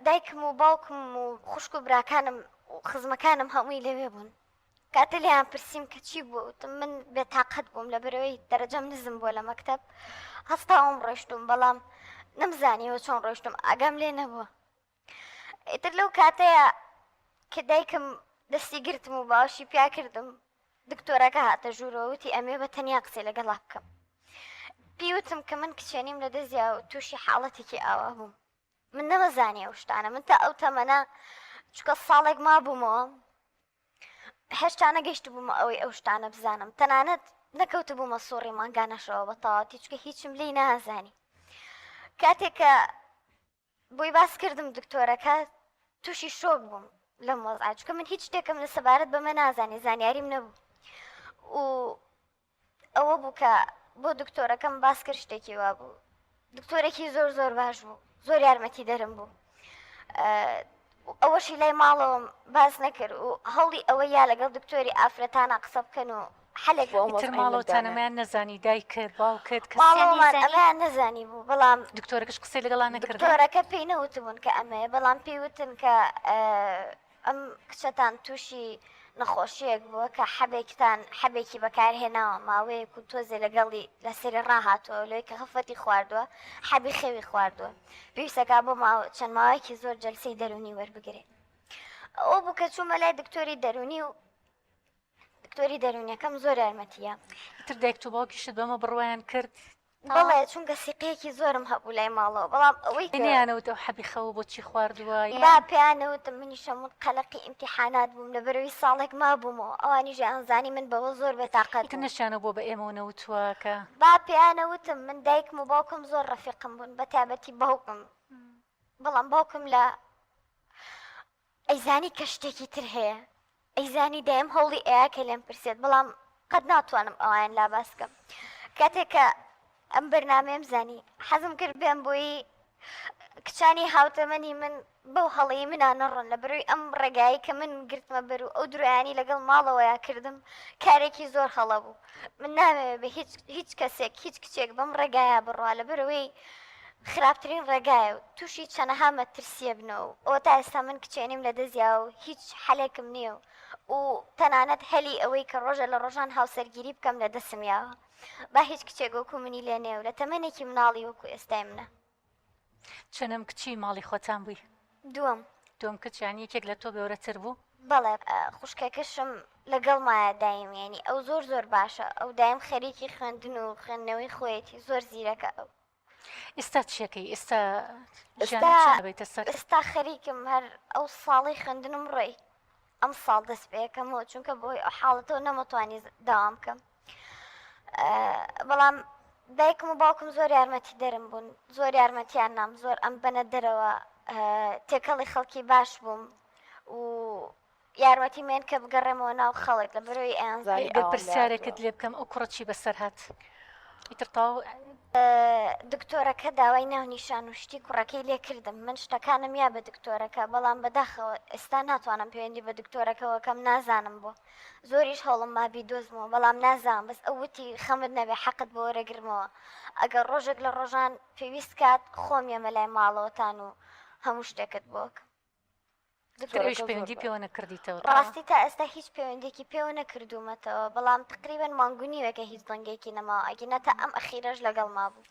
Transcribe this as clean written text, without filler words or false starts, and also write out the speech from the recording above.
دایکم و باوکم و خوشک و براکانم و خزمەکانم هەمووی لەوێ بوون. کاتە لیان پرسییم کە چی بوو، وتم من بێتاقەت بووم لە بەرەوەی دەرەجەم نزم بووە لە مەکتەب، هەستاوم ڕۆیشتم بەڵام نەمزانیەوە چۆن ڕۆیشتم ئاگام لێ نەبووە. ئیتر لەو کاتەیە کە دایکم دەستی گرتم و باوەشی پیا کردم، دکتۆرەکە هاتە ژوورەوە وتی ئەمێ بە تەنیا قسەی لەگەڵا بکەم. پیوتم کە من کچێنیم لە دەستیا و تووشی حاڵەتێکی ئاوا بووم. من نەمەزانێ ئەو شتانە، من تا ئەو تەمەنە چکە ساڵێک ما بوومەوە هێشتا نەگەیشت بوومە ئەوەی ئەو شتانە بزانم، تەنانەت نەکەوتە بوومە سۆڕی مانگانەشەوە بە تەواوەتی چکە هیچم لێی نازانی. کاتێککە بۆی باس کردم دکتۆرەکە تووشی شۆک بووم لەم وەزعە، چکە من هیچ شتێکم لە سەبارەت بەمە نازانی، زانیاریم نەبوو و ئەوە بوو کە بۆ دکتۆرەکەم باس کرد شتێکی وا بوو. دکتۆرێکی زۆر زۆر باش بوو، زۆر یارمەتی دەرم بوو. ئەوەشی لای ماڵەوەم باس نەکرد و هەڵی ئەوە یا لەگەڵ دکتۆری ئافرەتانە قسە بکەن و حەلێک تر ماڵەوەتانەمان نەزانی دایکت باوکت ماڵەوەمان ئەمەیان نەزانی بوو، بەڵام دکتۆرەکەش قسەی لەگەڵا نەکرد. دکتۆرەکە پێی نەوتبوون کە ئەمەیە، بەڵام پێیوتن کە ئەم کچەتان تووشی نەخۆشیەک بووە کە حەبێکی بەکارهێناوە ماوەیەک و تۆزێ لەگەڵی لەسەری ڕاهاتەوە لۆی کە خەفەتی خواردووە حەبی خێوی خواردووە، پێویستەکە بۆ چەند ماوەیەکی زۆر جەلسەی دەرونی وەربگرێت. ئەو بوو کە چوومە لای دکتۆری دەرونی و دکتۆری دەرونیەکەم زۆر یارمەتیە. تر دایک و باوکیشت بەمە بڕوایان کرد؟ بەڵێ چونکە سیقەیەکی زۆرم هەبوو لای ماڵەوە، بەڵام ئەوەی نیانەوت ئەو حەبی خەوە بۆچی خواردووە با پێیانەوتم منی شەمون قەلەقی ئیمتیحانات بووم لە بەرەوەی ساڵێک ما بوومەوە، ئەوانیش ئەنزانی من بەوە زۆر بێتاقەت نەشانە بۆ بە ئێمە نەوتووەکە. با پێیانەوتم من دایکم و باوکم زۆر ڕەفیقم بوون، بە تایبەتی باوکم، بەڵام باوکم لە ئەیزانی کە شتێکی تر هەیە، ئەیزانی دایم هەوڵی ئەیە کە لێم پرسێت، بەڵام قەت ناتوانم ئەوان لا باس بکەم. کاتێککە ئەم بەرنامەیەم زانی حەزم کرد بێم بۆی کچانی هاوتەمەنی من بەو هەڵەی منانەڕۆن لە بەروی ئەم ڕێگایی کە من گرتمە بەر و ئەو درایانی لەگەڵ ماڵەوەیە کردم کارێکی زۆر هەڵە بوو. من نامەوێت بە هیچ کەسێک هیچ کچێک بەم ڕێگایە بڕوا لە بەرەوەی خراپترین ڕێگایە و تووشی چەنەها مەترسیە بنەوە ئەوە تا ئێستا من کچێنیم لە دەستیا و هیچ حەلێکم نییە و تەنانەت هەلی ئەوەی کە ڕۆژە لە ڕۆژان هاوسەرگیری بکەم لە دەسمیاوە با هیچ کچێک وەکو منی لێ نێ و لە تەمەنێکی مناڵی وەکو ئێستای منە. چەنەم کچی ماڵی خۆتان بووی؟ دووەم کچیان یەکێک لە تۆ بێورەتر بوو؟ بەڵێ خوشکەکەشم لەگەڵ مایە دایم، ینی ئەو زۆر زۆر باشە، ئەو دایم خەریکی خوێندن و خوێندنەوەی خۆیەتی زۆر زیرەکە. ئەو ئێستا چیەکەی ئێستا خەریکم هەر ئەو ساڵی خوێندنم ڕێی ئەم ساڵ دەست پێەکەمەوە چونکە بۆی ئەو حاڵەتەوە نەمەتوانی داوام بکەم، بەڵام دایکم و باوکم زۆر یارمەتی دەرم بوون، زۆر یارمەتیان نام زۆر ئەم بەنە دەرەوە تێکەڵی خەڵکی باش بووم و یارمەتی مێن کە بگەڕێمەوە ناو خەڵک لە بەرەوەی ئەیانزانی پرسیارێکت لێ بکەم ئەو کوڕەچی بەسەر هات ئیتر تاو دکتۆرەکە داوای ناونیشان و شتی کوڕەکەی لێ کردم، من شتەکانم یا بە دکتۆرەکە، بەڵام بەداخەوە ئێستا ناتوانم پەیوەندی بە دکتۆرەکەەوە کەم نازانم بۆ زۆریش هەوڵم مابی دۆزمەوە، بەڵام نازانم بەس ئەوتی خەمت نەبێ حەقت بۆ وەرەگرمەوە ئەگەر ڕۆژێک لە ڕۆژان پێویست کات خۆم یەمە لای ماڵەوەتان و هەموو شتێکت بۆکە. پەیوەندی پێوە نەکردیتەوە؟ ڕاستی تا ئێستا هیچ پەیوەندێکی پێوە نەکردومەتەوە، بەڵام تقریبەن مانگونیوەکە هیچ دڵنگێکی نەماوە ئەگەنە تا ئەم ئەخیرەش لەگەڵ ما بوو.